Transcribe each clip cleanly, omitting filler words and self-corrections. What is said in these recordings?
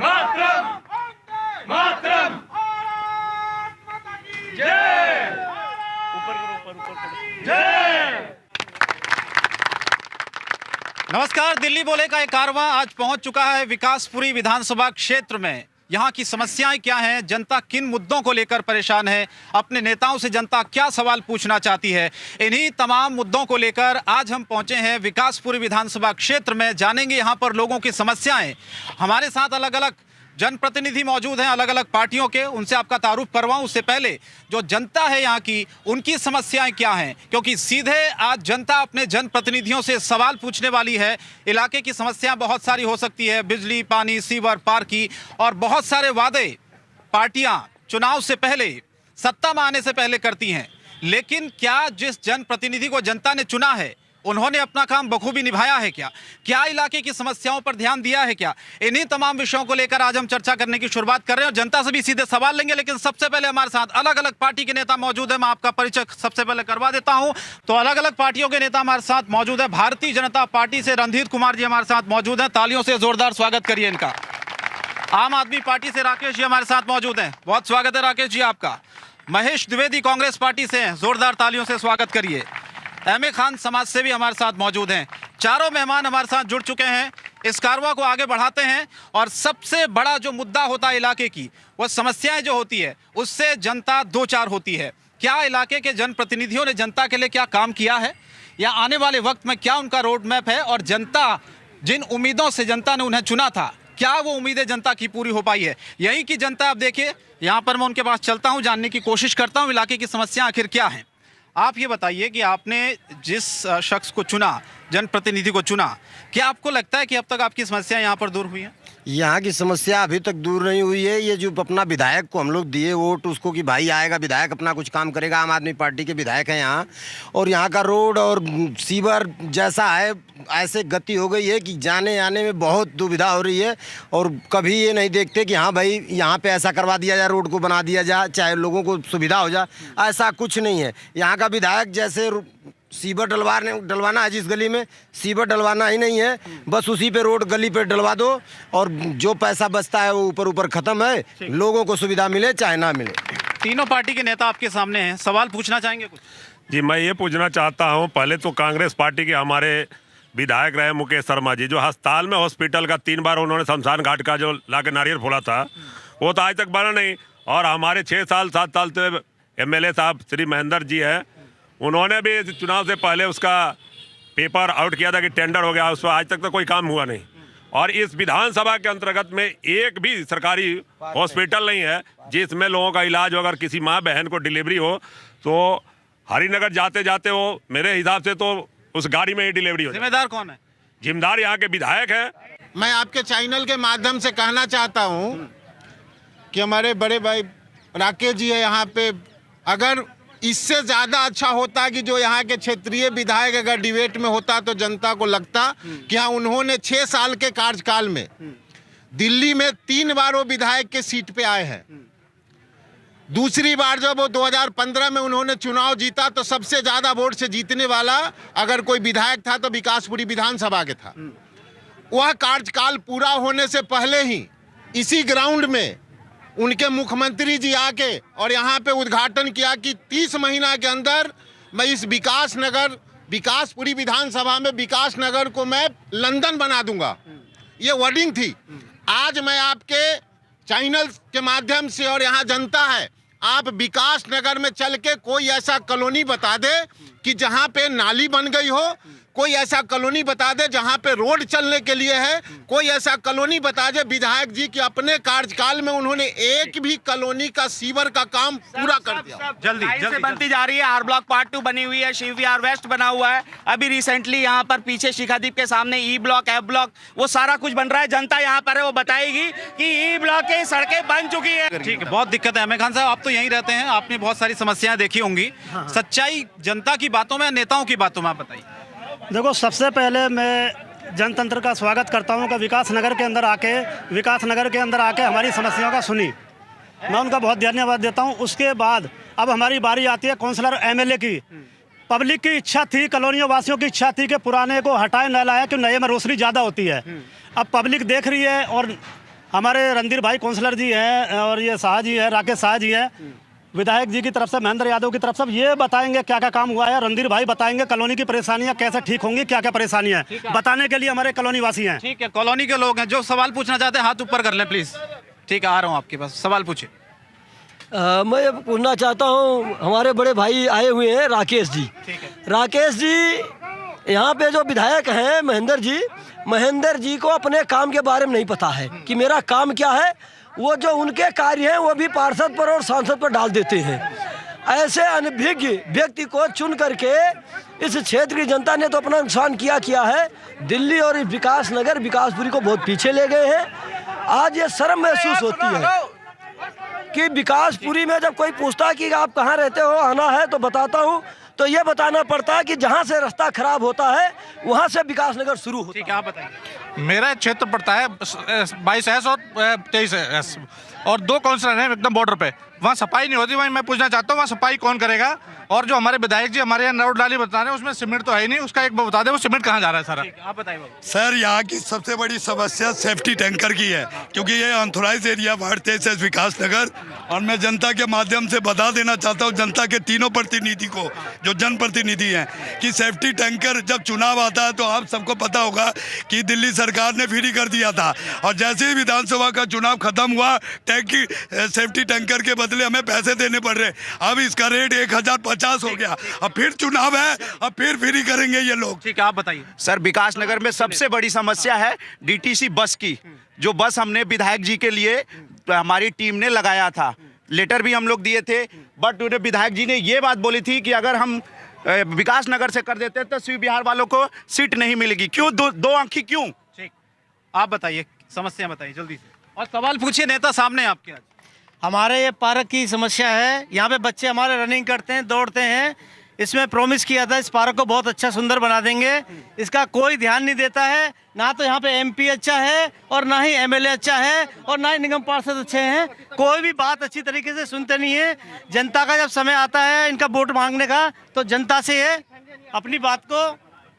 मातरम, मातरम, जय, जय। नमस्कार। दिल्ली बोले का एक कारवां आज पहुंच चुका है विकासपुरी विधानसभा क्षेत्र में। यहाँ की समस्याएं क्या हैं, जनता किन मुद्दों को लेकर परेशान है, अपने नेताओं से जनता क्या सवाल पूछना चाहती है, इन्हीं तमाम मुद्दों को लेकर आज हम पहुंचे हैं विकासपुरी विधानसभा क्षेत्र में। जानेंगे यहाँ पर लोगों की समस्याएं। हमारे साथ अलग अलग जनप्रतिनिधि मौजूद हैं, अलग अलग पार्टियों के। उनसे आपका तारुफ करवाऊं उससे पहले जो जनता है यहाँ की, उनकी समस्याएं क्या हैं, क्योंकि सीधे आज जनता अपने जनप्रतिनिधियों से सवाल पूछने वाली है। इलाके की समस्याएं बहुत सारी हो सकती है, बिजली, पानी, सीवर, पार्क की, और बहुत सारे वादे पार्टियां चुनाव से पहले, सत्ता में आने से पहले करती हैं। लेकिन क्या जिस जनप्रतिनिधि को जनता ने चुना है उन्होंने अपना काम बखूबी निभाया है क्या? क्या इलाके की समस्याओं पर ध्यान दिया है क्या? इन्हीं तमाम विषयों को लेकर आज हम चर्चा करने की शुरुआत कर रहे हैं और जनता से भी सीधे सवाल लेंगे। लेकिन सबसे पहले हमारे साथ अलग अलग पार्टी के नेता मौजूद है। मैं आपका परिचय सबसे पहले करवा देता हूं। तो अलग अलग पार्टियों के नेता हमारे साथ मौजूद है। भारतीय जनता पार्टी से रणधीर कुमार जी हमारे साथ मौजूद हैं, तालियों से जोरदार स्वागत करिए इनका। आम आदमी पार्टी से राकेश जी हमारे साथ मौजूद हैं, बहुत स्वागत है राकेश जी आपका। महेश द्विवेदी कांग्रेस पार्टी से हैं, जोरदार तालियों से स्वागत करिए। एम.ए. खान समाज से भी हमारे साथ मौजूद हैं। चारों मेहमान हमारे साथ जुड़ चुके हैं। इस कारवां को आगे बढ़ाते हैं और सबसे बड़ा जो मुद्दा होता है इलाके की, वो समस्याएं जो होती है उससे जनता दो चार होती है। क्या इलाके के जनप्रतिनिधियों ने जनता के लिए क्या काम किया है, या आने वाले वक्त में क्या उनका रोड मैप है, और जनता जिन उम्मीदों से जनता ने उन्हें चुना था, क्या वो उम्मीदें जनता की पूरी हो पाई है? यही की जनता। आप देखिए यहाँ पर मैं उनके पास चलता हूँ, जानने की कोशिश करता हूँ इलाके की समस्या आखिर क्या है। आप ये बताइए कि आपने जिस शख्स को चुना, जनप्रतिनिधि को चुना, क्या आपको लगता है कि अब तक आपकी समस्या यहाँ पर दूर हुई है? यहाँ की समस्या अभी तक दूर नहीं हुई है। ये जो अपना विधायक को हम लोग दिए वोट उसको कि भाई आएगा विधायक अपना कुछ काम करेगा, आम आदमी पार्टी के विधायक हैं यहाँ, और यहाँ का रोड और सीवर जैसा है ऐसे गति हो गई है कि जाने आने में बहुत दुविधा हो रही है। और कभी ये नहीं देखते कि हाँ भाई यहाँ पे ऐसा करवा दिया जाए, रोड को बना दिया जाए, चाहे लोगों को सुविधा हो जाए, ऐसा कुछ नहीं है। यहाँ का विधायक जैसे सीवर डलवाना है, जिस गली में सीवर डलवाना ही नहीं है, बस उसी पे रोड गली पे डलवा दो और जो पैसा बचता है वो ऊपर ऊपर खत्म है, लोगों को सुविधा मिले चाहे ना मिले। तीनों पार्टी के नेता आपके सामने हैं, सवाल पूछना चाहेंगे कुछ? जी, मैं ये पूछना चाहता हूँ, पहले तो कांग्रेस पार्टी के हमारे विधायक रहे मुकेश शर्मा जी, जो अस्पताल में हॉस्पिटल का 3 बार उन्होंने शमशान घाट का जो लाके नारियल फोड़ा था, वो तो आज तक बना नहीं। और हमारे 6 साल 7 साल से MLA साहब श्री महेंद्र जी हैं, उन्होंने भी चुनाव से पहले उसका पेपर आउट किया था कि टेंडर हो गया, उस पर आज तक तो कोई काम हुआ नहीं। और इस विधानसभा के अंतर्गत में एक भी सरकारी हॉस्पिटल नहीं है जिसमें लोगों का इलाज हो। अगर किसी माँ बहन को डिलीवरी हो तो हरिनगर जाते जाते वो मेरे हिसाब से तो उस गाड़ी में ही डिलीवरी हो। जिम्मेदार कौन है? जिम्मेदार यहाँ के विधायक है। मैं आपके चैनल के माध्यम से कहना चाहता हूँ कि हमारे बड़े भाई राकेश जी है यहाँ पे, अगर इससे ज़्यादा अच्छा होता कि जो यहाँ के क्षेत्रीय विधायक अगर डिबेट में होता तो जनता को लगता कि हाँ उन्होंने 6 साल के कार्यकाल में दिल्ली में 3 बार वो विधायक के सीट पे आए हैं। दूसरी बार जब वो 2015 में उन्होंने चुनाव जीता तो सबसे ज़्यादा वोट से जीतने वाला अगर कोई विधायक था तो विकासपुरी विधानसभा के था। वह कार्यकाल पूरा होने से पहले ही इसी ग्राउंड में उनके मुख्यमंत्री जी आके और यहाँ पे उद्घाटन किया कि 30 महीना के अंदर मैं इस विकासपुरी विधानसभा में विकास नगर को मैं लंदन बना दूंगा। ये वर्डिंग थी। आज मैं आपके चैनल के माध्यम से, और यहाँ जनता है, आप विकास नगर में चल के कोई ऐसा कॉलोनी बता दे कि जहाँ पे नाली बन गई हो, कोई ऐसा कॉलोनी बता दे जहाँ पे रोड चलने के लिए है, कोई ऐसा कॉलोनी बता दे विधायक जी कि अपने कार्यकाल में उन्होंने एक भी कॉलोनी का सीवर का काम पूरा कर दिया। जल्दी से बनती जा रही है। आर ब्लॉक पार्ट 2 बनी हुई है, शिव विहार वेस्ट बना हुआ है, अभी रिसेंटली यहाँ पर पीछे शिखादीप के सामने ई ब्लॉक, एफ ब्लॉक, वो सारा कुछ बन रहा है। जनता यहाँ पर है, वो बताएगी कि ई ब्लॉक की सड़कें बन चुकी है। ठीक है, बहुत दिक्कत है। एम.ए. खान साहब, आप तो यहीं रहते हैं, आपने बहुत सारी समस्याएं देखी होंगी। सच्चाई जनता की बातों में, नेताओं की बातों में आप बताइए। देखो, सबसे पहले मैं जनतंत्र का स्वागत करता हूं कि विकास नगर के अंदर आके हमारी समस्याओं का सुनी। मैं उनका बहुत धन्यवाद देता हूं। उसके बाद अब हमारी बारी आती है काउंसलर MLA की। पब्लिक की इच्छा थी, कॉलोनियों वासियों की इच्छा थी कि पुराने को हटाए न लाए, कि नए में रोशनी ज़्यादा होती है। अब पब्लिक देख रही है और हमारे रणधीर भाई काउंसलर जी हैं और ये शाह जी है, राकेश शाह जी है, विधायक जी की तरफ से, महेंद्र यादव की तरफ से ये बताएंगे क्या क्या काम हुआ है। रणधीर भाई बताएंगे कॉलोनी की परेशानियां कैसे ठीक होंगी, क्या क्या परेशानियां हैं बताने के लिए हमारे कॉलोनी वासी हैं। ठीक है, कॉलोनी के लोग हैं जो सवाल पूछना चाहते हैं हाथ ऊपर कर लें प्लीज। ठीक है, आ रहा हूँ आपके पास, सवाल पूछिए। मैं ये पूछना चाहता हूँ, हमारे बड़े भाई आए हुए हैं राकेश जी। राकेश जी यहाँ पे जो विधायक हैं महेंद्र जी को अपने काम के बारे में नहीं पता है कि मेरा काम क्या है। वो जो उनके कार्य हैं वो भी पार्षद पर और सांसद पर डाल देते हैं। ऐसे अनभिज्ञ व्यक्ति को चुन करके इस क्षेत्र की जनता ने तो अपना नुकसान किया है। दिल्ली और विकासनगर विकासपुरी को बहुत पीछे ले गए हैं। आज ये शर्म महसूस होती है कि विकासपुरी में जब कोई पूछता है कि आप कहाँ रहते हो, आना है तो बताता हूँ, तो ये बताना पड़ता है कि जहाँ से रास्ता खराब होता है वहाँ से विकासनगर शुरू होता है। ठीक है, आप बताइए। मेरा क्षेत्र पड़ता है 22S और 23S और 2 काउंसलर हैं एकदम बॉर्डर पे, वहाँ सफाई नहीं होती। वहीं मैं पूछना चाहता हूँ वहाँ सफाई कौन करेगा? और जो हमारे विधायक जी हमारे यहाँ रोड नाली बता रहे हैं उसमें सीमेंट तो है ही नहीं, उसका एक बता दें वो सीमेंट कहाँ जा रहा है सारा? आप बताइए। सर यहाँ की सबसे बड़ी समस्या सेफ्टी टैंकर की है, क्योंकि ये अनथोराइज एरिया वार्ड 23 विकासनगर। और मैं जनता के माध्यम से बता देना चाहता हूँ जनता के तीनों प्रतिनिधि को, जो जनप्रतिनिधि हैं, कि सेफ्टी टैंकर जब चुनाव आता है तो आप सबको पता होगा कि दिल्ली सरकार ने फ्री कर दिया था, और जैसे ही विधानसभा का चुनाव खत्म हुआ सेफ्टी टैंकर के बदले हमें पैसे देने पड़ रहे। अब इसका रेट 1050 हो गया। अब फिर चुनाव है, अब फिर फ्री करेंगे ये लोग। ठीक है, आप बताइए। सर विकासनगर में सबसे बड़ी समस्या है डीटीसी बस की। जो बस हमने विधायक जी के लिए हमारी टीम ने लगाया था, लेटर भी हम लोग दिए थे, बट विधायक जी ने ये बात बोली थी कि अगर हम विकासनगर से कर देते तो शिव विहार वालों को सीट नहीं मिलेगी। क्यों? दो आंखी क्यों? ठीक, आप बताइए, समस्या बताइए जल्दी से, और सवाल पूछिए। नेता सामने आपके। आज हमारे ये पार्क की समस्या है। यहाँ पे बच्चे हमारे रनिंग करते हैं, दौड़ते हैं। इसमें प्रॉमिस किया था इस पार्क को बहुत अच्छा सुंदर बना देंगे, इसका कोई ध्यान नहीं देता है। ना तो यहाँ पे एमपी अच्छा है और ना ही एमएलए अच्छा है और ना ही निगम पार्षद अच्छे हैं। कोई भी बात अच्छी तरीके से सुनते नहीं है। जनता का जब समय आता है इनका वोट मांगने का तो जनता से ये अपनी बात को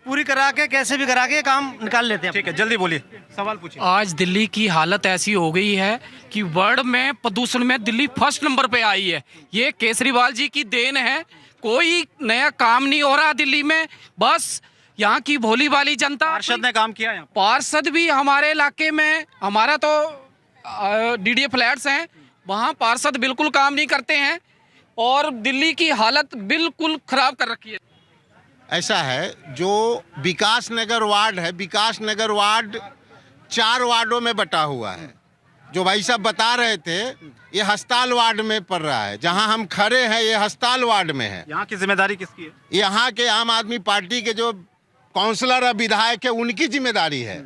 पूरी करा के कैसे भी करा के काम निकाल लेते हैं। ठीक है, जल्दी बोलिए, सवाल पूछिए। आज दिल्ली की हालत ऐसी हो गई है कि वर्ल्ड में प्रदूषण में दिल्ली फर्स्ट नंबर पे आई है। ये केजरीवाल जी की देन है। कोई नया काम नहीं हो रहा दिल्ली में, बस यहाँ की भोली भाली जनता। पार्षद ने काम किया यहाँ? पार्षद भी हमारे इलाके में, हमारा तो डीडीए फ्लैट्स हैं, वहाँ पार्षद बिल्कुल काम नहीं करते हैं और दिल्ली की हालत बिल्कुल खराब कर रखी है। ऐसा है, जो विकासनगर वार्ड है, विकासनगर वार्ड 4 वार्डों में बटा हुआ है। जो भाई साहब बता रहे थे ये हस्ताल वार्ड में पड़ रहा है। जहां हम खड़े हैं ये हस्ताल वार्ड में है। यहाँ की जिम्मेदारी किसकी है? यहाँ के आम आदमी पार्टी के जो काउंसलर और विधायक है उनकी जिम्मेदारी है।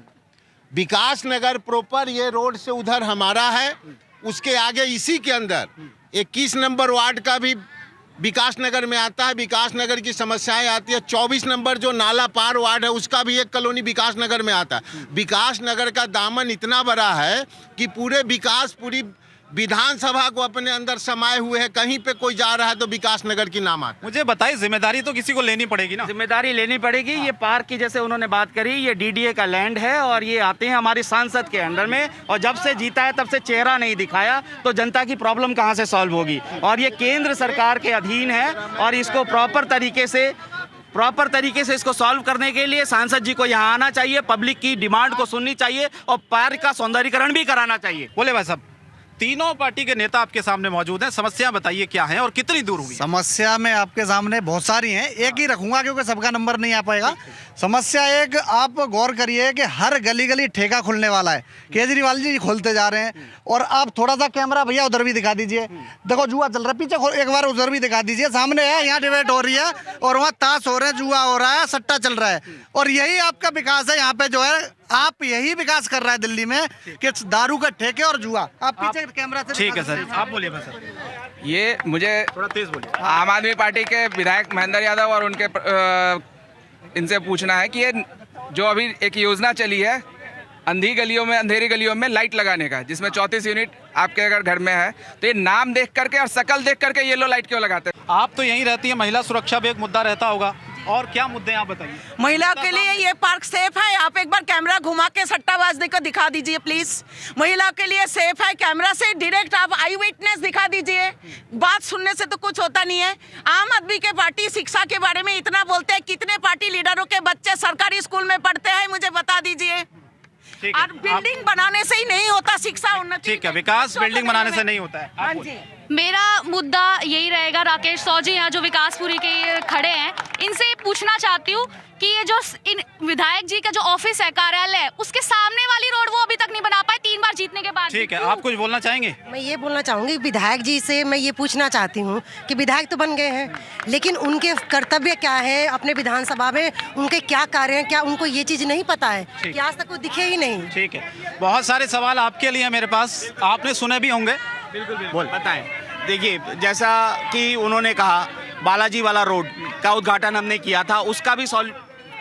विकासनगर प्रॉपर ये रोड से उधर हमारा है, उसके आगे इसी के अंदर 21 नंबर वार्ड का भी विकासनगर में आता है। विकासनगर की समस्याएं आती है। 24 नंबर जो नाला पार वार्ड है उसका भी एक कॉलोनी विकासनगर में आता है। विकासनगर का दामन इतना बड़ा है कि पूरे पूरी विधानसभा को अपने अंदर समाये हुए है। कहीं पे कोई जा रहा है तो विकासनगर की नाम आता है। मुझे बताइए, जिम्मेदारी तो किसी को लेनी पड़ेगी ना? जिम्मेदारी लेनी पड़ेगी। ये पार्क की जैसे उन्होंने बात करी, ये डीडीए का लैंड है और ये आते हैं हमारे सांसद के अंडर में, और जब से जीता है तब से चेहरा नहीं दिखाया, तो जनता की प्रॉब्लम कहाँ से सॉल्व होगी? और ये केंद्र सरकार के अधीन है और इसको प्रॉपर तरीके से इसको सॉल्व करने के लिए सांसद जी को यहाँ आना चाहिए, पब्लिक की डिमांड को सुननी चाहिए और पार्क का सौंदर्यीकरण भी कराना चाहिए। बोले भाई साहब, तीनों पार्टी के नेता आपके सामने मौजूद हैं, समस्या बताइए क्या है और कितनी दूर हुई? समस्या में आपके सामने बहुत सारी हैं, एक ही रखूंगा क्योंकि सबका नंबर नहीं आ पाएगा। समस्या एक, आप गौर करिए कि हर गली गली ठेका खुलने वाला है। केजरीवाल जी खोलते जा रहे हैं। और आप थोड़ा सा कैमरा भैया उधर भी दिखा दीजिए, देखो जुआ चल रहा है पीछे, एक बार उधर भी दिखा दीजिए। सामने है, यहाँ डिबेट हो रही है और वहाँ ताश हो रहे हैं, जुआ हो रहा है, सट्टा चल रहा है। और यही आपका विकास है यहाँ पे, जो है आप यही विकास कर रहा है दिल्ली में कि दारू का ठेके और जुआ। आप पीछे कैमरा से। ठीक है सर, आप बोलिए सर। ये मुझे थोड़ा तेज बोलिए। आम आदमी पार्टी के विधायक महेंद्र यादव और उनके इनसे पूछना है कि ये जो अभी एक योजना चली है अंधेरी गलियों में लाइट लगाने का, जिसमें 34 यूनिट आपके अगर घर में है तो ये नाम देख करके और शकल देख करके येलो लाइट क्यों लगाते हैं? आप तो यहीं रहती हैं, महिला सुरक्षा भी एक मुद्दा रहता होगा। और क्या मुद्दे हैं आप बताइए। महिला के लिए ये पार्क सेफ है। आप एक बार कैमरा घुमा के सट्टाबाज को दिखा दीजिए प्लीज। महिला के लिए सेफ है, कैमरा से डायरेक्ट आप आई विटनेस दिखा दीजिए। बात सुनने से तो कुछ होता नहीं है। आम आदमी के पार्टी शिक्षा के बारे में इतना बोलते हैं, कितने पार्टी लीडरों के बच्चे सरकारी स्कूल में पढ़ते हैं मुझे बता दीजिए। और बिल्डिंग बनाने से ही नहीं होता शिक्षा उन्नति। ठीक है, विकास बिल्डिंग बनाने से नहीं होता है। हाँ जी, मेरा मुद्दा यही रहेगा। राकेश सौजी यहाँ जो विकासपुरी के खड़े हैं, इनसे पूछना चाहती हूँ कि ये जो इन विधायक जी का जो ऑफिस है, कार्यालय है, उसके सामने वाली रोड वो अभी तक नहीं बना पाए 3 बार जीतने के बाद। ठीक है, आप कुछ बोलना चाहेंगे? मैं ये बोलना चाहूँगी विधायक जी से, मैं ये पूछना चाहती हूँ कि विधायक तो बन गए हैं, लेकिन उनके कर्तव्य क्या है अपने विधानसभा में, उनके क्या कार्य हैं, क्या उनको ये चीज़ नहीं पता है कि आज तक वो दिखे ही नहीं। ठीक है, बहुत सारे सवाल आपके लिए मेरे पास, आपने सुने भी होंगे। बोल बताएं। देखिए, जैसा कि उन्होंने कहा बालाजी वाला रोड का उद्घाटन हमने किया था, उसका भी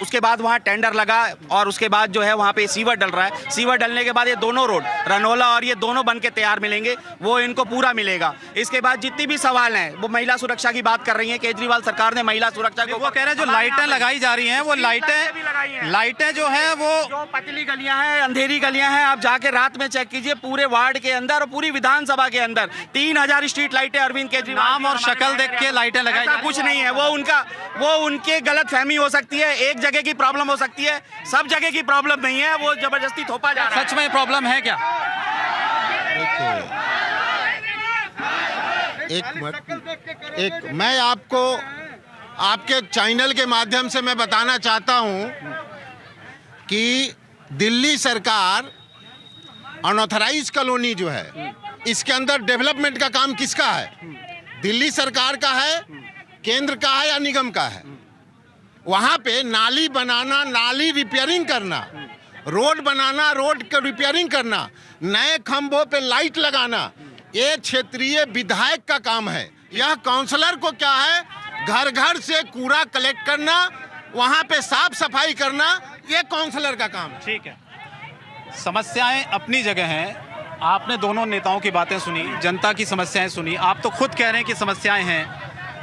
उसके बाद वहाँ टेंडर लगा और उसके बाद जो है वहाँ पे सीवर डल रहा है। सीवर डलने के बाद ये दोनों रोड रनोला और ये दोनों बन के तैयार मिलेंगे, वो इनको पूरा मिलेगा। इसके बाद जितनी भी सवाल हैं वो महिला सुरक्षा की बात कर रही हैं। केजरीवाल सरकार ने महिला सुरक्षा को, वो कह रहे हैं जो लाइटें लगाई जा रही हैं वो लाइटें जो है वो जो पतली गलियां हैं, अंधेरी गलियां हैं, आप जाके रात में चेक कीजिए पूरे वार्ड के अंदर और पूरी विधानसभा के अंदर 3000 स्ट्रीट लाइटें अरविंद केजरीवाल नाम और शक्ल देख के लाइटें लगाई। कुछ नहीं है, वो उनके गलत फहमी हो सकती है, एक जगह की प्रॉब्लम हो सकती है, सब जगह की प्रॉब्लम नहीं है, वो जबरदस्ती थोपा जा रहा है। सच में प्रॉब्लम है क्या? एक मैं आपको आपके चैनल के माध्यम से मैं बताना चाहता हूं कि दिल्ली सरकार अनऑथराइज कॉलोनी जो है, इसके अंदर डेवलपमेंट का काम किसका है? दिल्ली सरकार का है, केंद्र का है या निगम का है? वहाँ पे नाली बनाना, नाली रिपेयरिंग करना, रोड बनाना, रोड का रिपेयरिंग करना, नए खंभों पे लाइट लगाना, ये क्षेत्रीय विधायक का काम है। यह काउंसलर को क्या है? घर घर से कूड़ा कलेक्ट करना, वहाँ पे साफ सफाई करना, ये काउंसलर का काम है। ठीक है, समस्याएं अपनी जगह हैं। आपने दोनों नेताओं की बातें सुनी, जनता की समस्याएं सुनी, आप तो खुद कह रहे हैं कि समस्याएं हैं।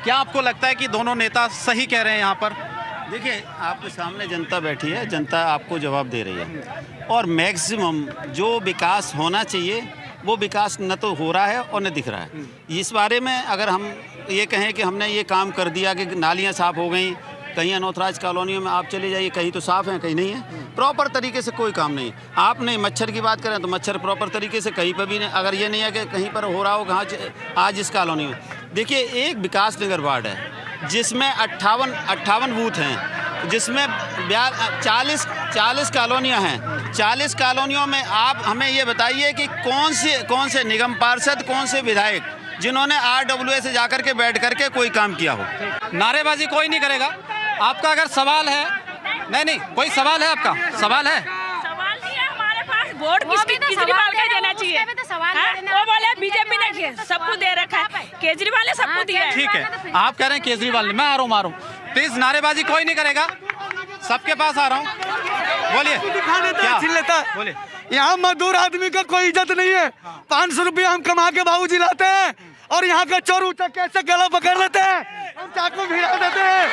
क्या आपको लगता है कि दोनों नेता सही कह रहे हैं यहाँ पर? देखिए, आपके सामने जनता बैठी है, जनता आपको जवाब दे रही है और मैक्सिमम जो विकास होना चाहिए वो विकास न तो हो रहा है और न दिख रहा है। इस बारे में अगर हम ये कहें कि हमने ये काम कर दिया कि नालियाँ साफ़ हो गई, कहीं अनऑथराइज कॉलोनियों में आप चले जाइए, कहीं तो साफ़ हैं कहीं नहीं है, प्रॉपर तरीके से कोई काम नहीं। आप नहीं मच्छर की बात करें तो मच्छर प्रॉपर तरीके से कहीं पर भी नहीं, अगर ये नहीं है कि कहीं पर हो रहा हो कहाँ आज इस कॉलोनी में। देखिए, एक विकास नगर वार्ड है जिसमें 58 बूथ हैं, जिसमें 40 कॉलोनियाँ हैं। 40 कॉलोनियों में आप हमें ये बताइए कि कौन से निगम पार्षद, कौन से विधायक जिन्होंने RWA से जाकर के बैठ करके कोई काम किया हो? नारेबाजी कोई नहीं करेगा। आपका अगर सवाल है, नहीं कोई सवाल है, आपका सवाल है? वोट केजरीवाल का देना चाहिए। वो बोले बीजेपी ने सबको दे रखा है, केजरीवाल ने सबको दिया है। ठीक है, आप कह रहे हैं केजरीवाल ने, मैं आ रहा हूँ। प्लीज, नारेबाजी कोई नहीं करेगा, सबके पास आ रहा हूँ। बोलिए क्या? बोलिए। यहाँ मजदूर आदमी का कोई इज्जत नहीं है। 500 रुपया हम कमा के बाबूजी लाते हैं और यहाँ का चोर उचक कैसे गला पकड़ लेते हैं, हम चाकू भिड़ा देते हैं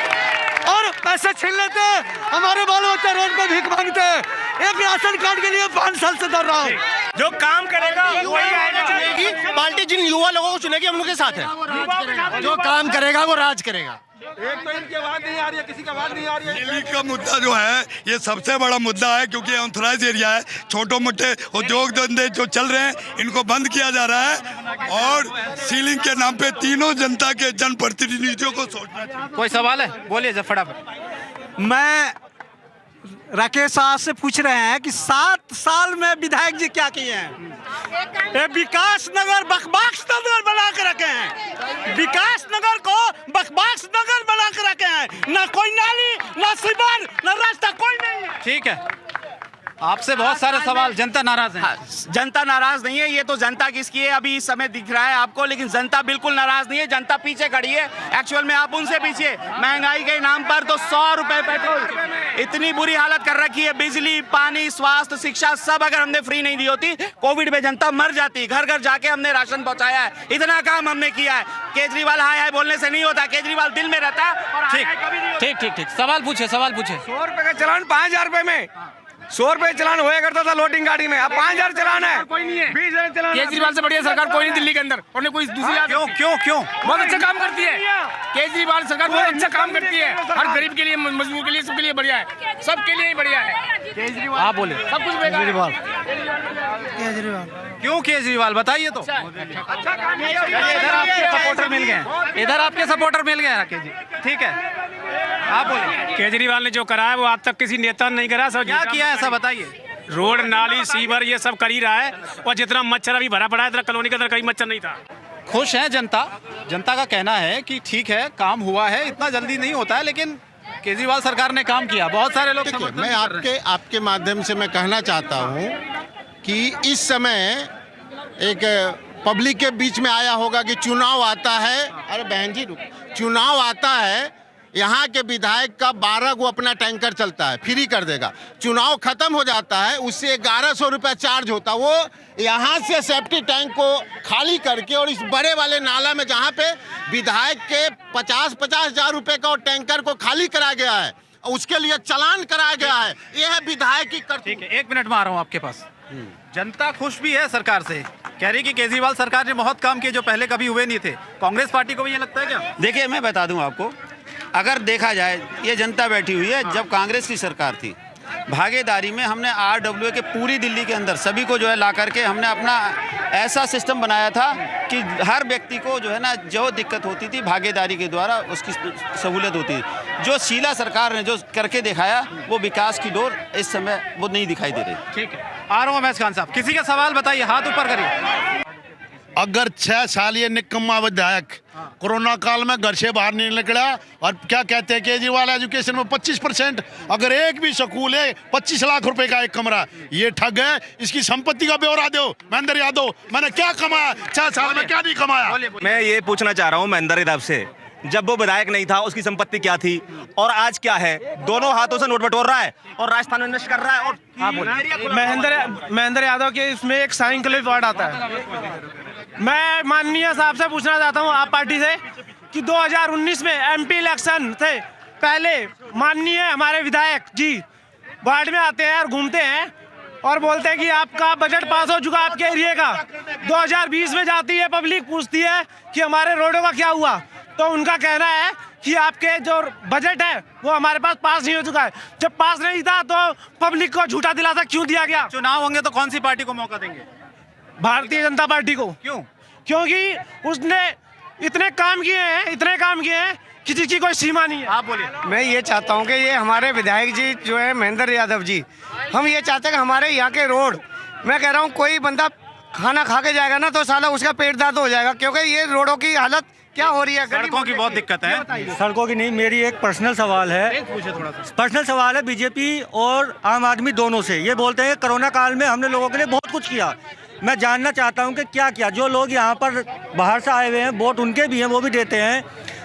और पैसे छीन लेते हैं। हमारे बाल बच्चे रोड पे भीख मांगते हैं। एक राशन कार्ड के लिए 5 साल से दौड़ रहा हूँ। जो काम करेगा वही आएगा। पार्टी जिन युवा लोगों को चुनेगी हम उनके साथ है। जो काम करेगा वो राज करेगा। एक तो इनकी आवाज नहीं आ रही है, किसी की आवाज नहीं आ रही है। दिल्ली का मुद्दा जो है ये सबसे बड़ा मुद्दा है, क्योंकि अनऑथराइज एरिया है। छोटे मोटे उद्योग धंधे जो चल रहे हैं इनको बंद किया जा रहा है और सीलिंग के नाम पे तीनों जनता के जनप्रतिनिधियों को सोचना चाहिए। कोई सवाल है? बोलिए फटाफट। मैं राकेश साहब से पूछ रहे हैं कि 7 साल में विधायक जी क्या किए हैं? ये विकास नगर बकबाक्स नगर बना के रखे हैं। विकास नगर को बकबाक्स नगर बना के रखे हैं। ना कोई नाली, ना सीवर, ना रास्ता, कोई नहीं है। ठीक है, आपसे बहुत सारे सवाल, जनता नाराज है। हाँ, जनता नाराज नहीं है, ये तो जनता किसकी है अभी इस समय दिख रहा है आपको, लेकिन जनता बिल्कुल नाराज नहीं है, जनता पीछे खड़ी है। एक्चुअल में आप उनसे पीछे, महंगाई के नाम पर तो 100 रुपए पेट्रोल, इतनी बुरी हालत कर रखी है, बिजली, पानी, स्वास्थ्य, शिक्षा सब अगर हमने फ्री नहीं दी होती, कोविड में जनता मर जाती। घर घर जाके हमने राशन पहुंचाया है, इतना काम हमने किया है। केजरीवाल हाय हाय बोलने से नहीं होता, केजरीवाल दिल में रहता है। और हाय हाय कभी नहीं होता। ठीक ठीक, सवाल पूछे, सवाल पूछे। 100 रुपए का चलान 5000 रुपए में, 100 रुपए चलान होया करता था लोडिंग गाड़ी में, अब 5000 चलान है। कोई नहीं है, 20,000 चलान। केजरीवाल से बढ़िया सरकार कोई नहीं दिल्ली के अंदर, और कोई दूसरी क्यों क्यों क्यों? बहुत अच्छा काम करती है केजरीवाल सरकार, बहुत अच्छा काम करती है, हर गरीब के लिए, मजदूर के लिए, सबके लिए बढ़िया है, सबके लिए ही बढ़िया है केजरीवाल। आप बोले सब कुछ केजरीवाल। क्यों केजरीवाल, बताइए तो। इधर आपके सपोर्टर मिल गए, इधर आपके सपोर्टर मिल गए राकेश जी, ठीक है, आप बोले। केजरीवाल ने जो करा है वो आज तक किसी नेता ने नहीं करा। सब क्या किया ऐसा बताइए। रोड, नाली, सीवर ये सब कर ही रहा है, और जितना मच्छर अभी भरा पड़ा है इतना कॉलोनी के अंदर कहीं मच्छर नहीं था। खुश है जनता, जनता का कहना है कि ठीक है काम हुआ है, इतना जल्दी नहीं होता है, लेकिन केजरीवाल सरकार ने काम किया। बहुत सारे लोग मैं आपके माध्यम से मैं कहना चाहता हूँ कि इस समय एक पब्लिक के बीच में आया होगा कि चुनाव आता है, अरे बहन जी चुनाव आता है, यहाँ के विधायक का 12 को अपना टैंकर चलता है, फ्री कर देगा। चुनाव खत्म हो जाता है, उससे 1100 रुपये चार्ज होता, वो यहाँ से सेफ्टी टैंक को खाली करके और इस बड़े वाले नाला में जहाँ पे विधायक के 50-50 हज़ार रुपये का और टैंकर को खाली करा गया है, उसके लिए चालान कराया गया है। ये है विधायक की करतूत। ठीक है, 1 मिनट में आ रहा हूँ आपके पास। जनता खुश भी है सरकार से, कह रही कि केजरीवाल सरकार ने बहुत काम किए जो पहले कभी हुए नहीं थे। कांग्रेस पार्टी को भी ये लगता है क्या? देखिए मैं बता दूं आपको, अगर देखा जाए ये जनता बैठी हुई है, जब कांग्रेस की सरकार थी भागीदारी में हमने RWA के पूरी दिल्ली के अंदर सभी को जो है ला करके हमने अपना ऐसा सिस्टम बनाया था कि हर व्यक्ति को जो है ना जो दिक्कत होती थी भागीदारी के द्वारा उसकी सहूलियत होती थी। जो शीला सरकार ने जो करके दिखाया वो विकास की डोर इस समय वो नहीं दिखाई दे रही। ठीक है, आ रहा हूँ उमैश खान साहब, किसी का सवाल बताइए, हाथ ऊपर करिए। अगर 6 साल ये निकम्मा विधायक कोरोना काल में घर से बाहर नहीं निकला, और क्या कहते हैं केजरीवाल एजुकेशन में 25%, अगर एक भी स्कूल है 25 लाख रुपए का एक कमरा, ये ठग है। इसकी संपत्ति का ब्यौरा दो महेंद्र यादव, मैंने क्या कमाया 6 साल में, क्या नहीं कमाया। मैं ये पूछना चाह रहा हूँ महेंद्र यादव से, जब वो विधायक नहीं था उसकी संपत्ति क्या थी और आज क्या है? दोनों हाथों से नोट बटोर रहा है और राजस्थान में इन्वेस्ट कर रहा है। और महेंद्र यादव के इसमें एक साइन क्लिप वार्ड आता है। मैं माननीय साहब से पूछना चाहता हूं आप पार्टी से कि 2019 में MP इलेक्शन से पहले माननीय हमारे विधायक जी वार्ड में आते हैं और घूमते हैं और बोलते हैं कि आपका बजट पास हो चुका आपके एरिया का। 2020 में जाती है पब्लिक, पूछती है कि हमारे रोडों का क्या हुआ, तो उनका कहना है कि आपके जो बजट है वो हमारे पास नहीं हो चुका है। जब पास नहीं था तो पब्लिक को झूठा दिलासा क्यों दिया गया? चुनाव होंगे तो कौन सी पार्टी को मौका देंगे? भारतीय जनता पार्टी को। क्यों? क्योंकि उसने इतने काम किए हैं कि जिसकी कोई सीमा नहीं है। आप बोलिए। मैं ये चाहता हूँ कि ये हमारे विधायक जी जो है महेंद्र यादव जी, हम ये चाहते हैं कि हमारे यहाँ के रोड, मैं कह रहा हूँ कोई बंदा खाना खा के जाएगा ना तो साला उसका पेट दर्द हो जाएगा, क्योंकि ये रोडों की हालत क्या हो रही है। सड़कों की बहुत दिक्कत है। सड़कों की नहीं, मेरी एक पर्सनल सवाल है, पर्सनल सवाल है बीजेपी और आम आदमी दोनों से। ये बोलते हैं कोरोना काल में हमने लोगों के लिए बहुत कुछ किया, मैं जानना चाहता हूं कि क्या किया। जो लोग यहाँ पर बाहर से आए हुए हैं, वोट उनके भी हैं, वो भी देते हैं,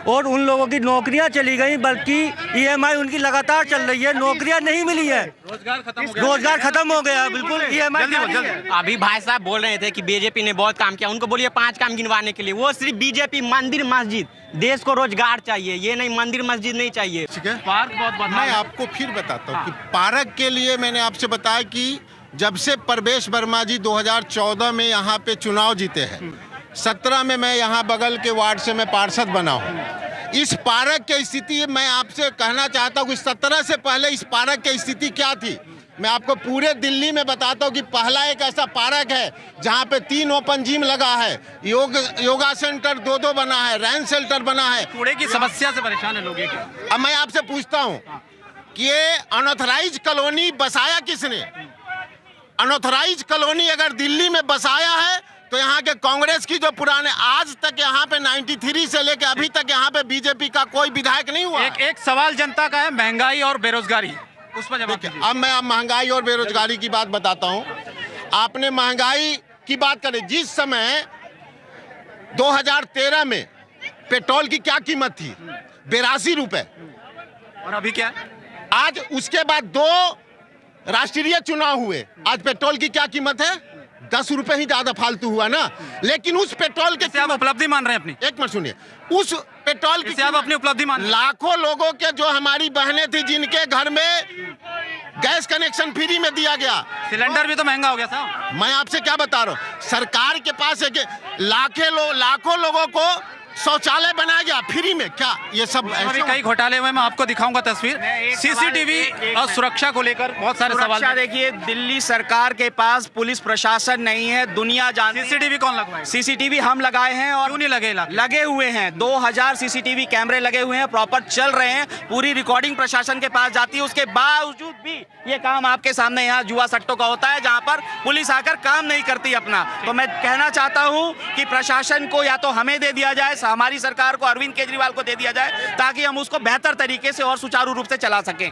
और उन लोगों की नौकरियां चली गई, बल्कि EMI उनकी लगातार चल रही है, नौकरियां नहीं मिली है, रोजगार खत्म हो गया बिल्कुल। EMI अभी भाई साहब बोल रहे थे कि बीजेपी ने बहुत काम किया, उनको बोलिए 5 काम गिनवाने के लिए। वो सिर्फ बीजेपी मंदिर मस्जिद, देश को रोजगार चाहिए, ये नहीं मंदिर मस्जिद नहीं चाहिए। ठीक है, पार्क बहुत मैं आपको फिर बताता हूँ कि पार्क के लिए मैंने आपसे बताया कि जब से प्रवेश वर्मा जी 2014 में यहाँ पे चुनाव जीते हैं, 17 में मैं यहाँ बगल के वार्ड से मैं पार्षद बना हूँ। इस पार्क की स्थिति मैं आपसे कहना चाहता हूँ कि 17 से पहले इस पार्क की स्थिति क्या थी, मैं आपको पूरे दिल्ली में बताता हूँ कि पहला एक ऐसा पार्क है जहाँ पे 3 ओपन जिम लगा है, योगा सेंटर 2 बना है, रैन शेल्टर बना है। कूड़े की समस्या से परेशान है लोग। अब मैं आपसे पूछता हूँ कि ये अनऑथराइज कॉलोनी बसाया किसने? अनऑथराइज कॉलोनी अगर दिल्ली में बसाया है तो यहाँ के कांग्रेस की जो पुराने, आज तक यहाँ पे 93 से लेकर अभी तक यहाँ पे बीजेपी का कोई विधायक नहीं हुआ। एक सवाल जनता का है, महंगाई और बेरोजगारी, उस पर जवाब देखिए, दीजिए। अब मैं महंगाई और बेरोजगारी की बात बताता हूँ। आपने महंगाई की बात करें, जिस समय 2013 में पेट्रोल की क्या कीमत थी, 82 रुपए, और अभी क्या है? आज उसके बाद 2 राष्ट्रीय चुनाव हुए, आज पेट्रोल की क्या कीमत है? 10 रुपए ही ज्यादा फालतू हुआ ना। लेकिन उस पेट्रोल के आप उपलब्धि मान रहे हैं अपनी? एक मिनट सुनिए, उस पेट्रोल की आप अपनी उपलब्धि मान, लाखों लोगों के, जो हमारी बहनें थी जिनके घर में गैस कनेक्शन फ्री में दिया गया, सिलेंडर भी तो महंगा हो गया साहब। मैं आपसे क्या बता रहा हूँ, सरकार के पास है कि लाखों लोगों को शौचालय बनाया गया फ्री में। क्या ये सब अभी कई घोटाले हुए, मैं आपको दिखाऊंगा तस्वीर। सीसीटीवी और सुरक्षा को लेकर बहुत सारे सवाल। सुरक्षा देखिए, दिल्ली सरकार के पास पुलिस प्रशासन नहीं है, दुनिया जानती है। सीसीटीवी कौन लगवाए? सीसीटीवी हम लगाए हैं। और क्यों नहीं लगे? लगे हुए हैं, 2000 सीसीटीवी कैमरे लगे हुए हैं, प्रॉपर चल रहे हैं, पूरी रिकॉर्डिंग प्रशासन के पास जाती है। उसके बावजूद भी ये काम आपके सामने यहाँ जुआ सट्टों का होता है, जहाँ पर पुलिस आकर काम नहीं करती अपना। तो मैं कहना चाहता हूँ कि प्रशासन को या तो हमें दे दिया जाए, हमारी सरकार को, अरविंद केजरीवाल को दे दिया जाए, ताकि हम उसको बेहतर तरीके से और सुचारू रूप से चला सकें।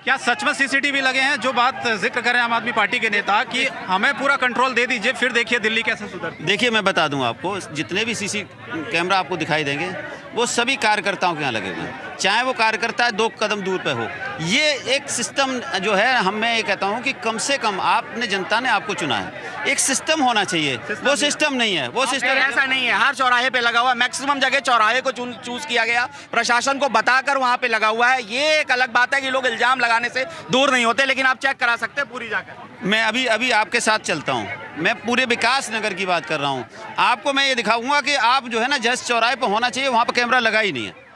क्या सच में सीसीटीवी लगे हैं? जो बात जिक्र करें आम आदमी पार्टी के नेता कि हमें पूरा कंट्रोल दे दीजिए, फिर देखिए दिल्ली कैसे सुधरती। देखिए, मैं बता दूं आपको, जितने भी सीसी कैमरा आपको दिखाई देंगे वो सभी कार्यकर्ताओं के यहाँ लगे हुए हैं, चाहे वो कार्यकर्ता 2 कदम दूर पे हो। ये एक सिस्टम जो है, मैं ये कहता हूँ कि कम से कम आपने, जनता ने आपको चुना है, एक सिस्टम होना चाहिए। वो सिस्टम नहीं है, वो सिस्टम ऐसा नहीं है। हर चौराहे पे लगा हुआ, मैक्सिमम जगह चौराहे को चूज किया गया, प्रशासन को बताकर वहाँ पे लगा हुआ है। ये एक अलग बात है कि लोग इल्जाम लगाने से दूर नहीं होते, लेकिन आप चेक करा सकते हैं पूरी जाकर। मैं अभी आपके साथ चलता हूँ, मैं पूरे विकास नगर की बात कर रहा हूँ। आपको मैं ये दिखाऊंगा कि आप जो है ना, जिस चौराहे पर होना चाहिए वहाँ पर कैमरा लगा ही नहीं है।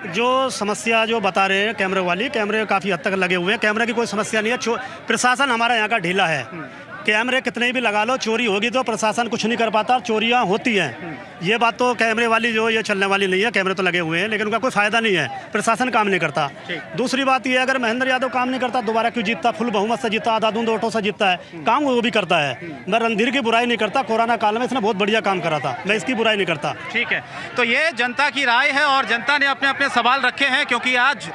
जो समस्या जो बता रहे हैं कैमरे वाली, कैमरे काफ़ी हद तक लगे हुए हैं, कैमरे की कोई समस्या नहीं है। प्रशासन हमारा यहाँ का ढीला है। कैमरे कितने भी लगा लो, चोरी होगी तो प्रशासन कुछ नहीं कर पाता, चोरियां होती हैं। ये बात तो कैमरे वाली जो ये चलने वाली नहीं है। कैमरे तो लगे हुए हैं, लेकिन उनका कोई फायदा नहीं है, प्रशासन काम नहीं करता। दूसरी बात ये, अगर महेंद्र यादव काम नहीं करता, दोबारा क्यों जीतता? फुल बहुमत से जीतता, आधा-धूंध वोटों से जीतता है, काम वो भी करता है। मैं रणधीर की बुराई नहीं करता, कोरोना काल में इसने बहुत बढ़िया काम करा था, मैं इसकी बुराई नहीं करता। ठीक है, तो ये जनता की राय है और जनता ने अपने अपने सवाल रखे हैं, क्योंकि आज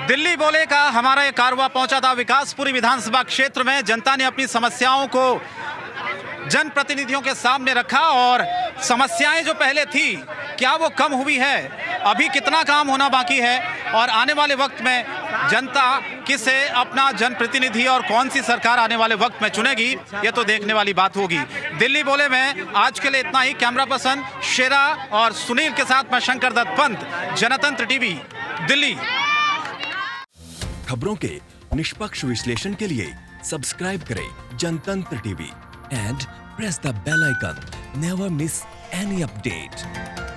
दिल्ली बोले का हमारा ये कारवा पहुंचा था विकासपुरी विधानसभा क्षेत्र में। जनता ने अपनी समस्याओं को जनप्रतिनिधियों के सामने रखा और समस्याएं जो पहले थी, क्या वो कम हुई है? अभी कितना काम होना बाकी है? और आने वाले वक्त में जनता किसे अपना जनप्रतिनिधि और कौन सी सरकार आने वाले वक्त में चुनेगी, ये तो देखने वाली बात होगी। दिल्ली बोले में आज के लिए इतना ही। कैमरा पर्सन शेरा और सुनील के साथ मैं शंकर दत्त पंत, जनतंत्र टीवी, दिल्ली। खबरों के निष्पक्ष विश्लेषण के लिए सब्सक्राइब करें Jantantra TV and press the bell icon. Never miss any update.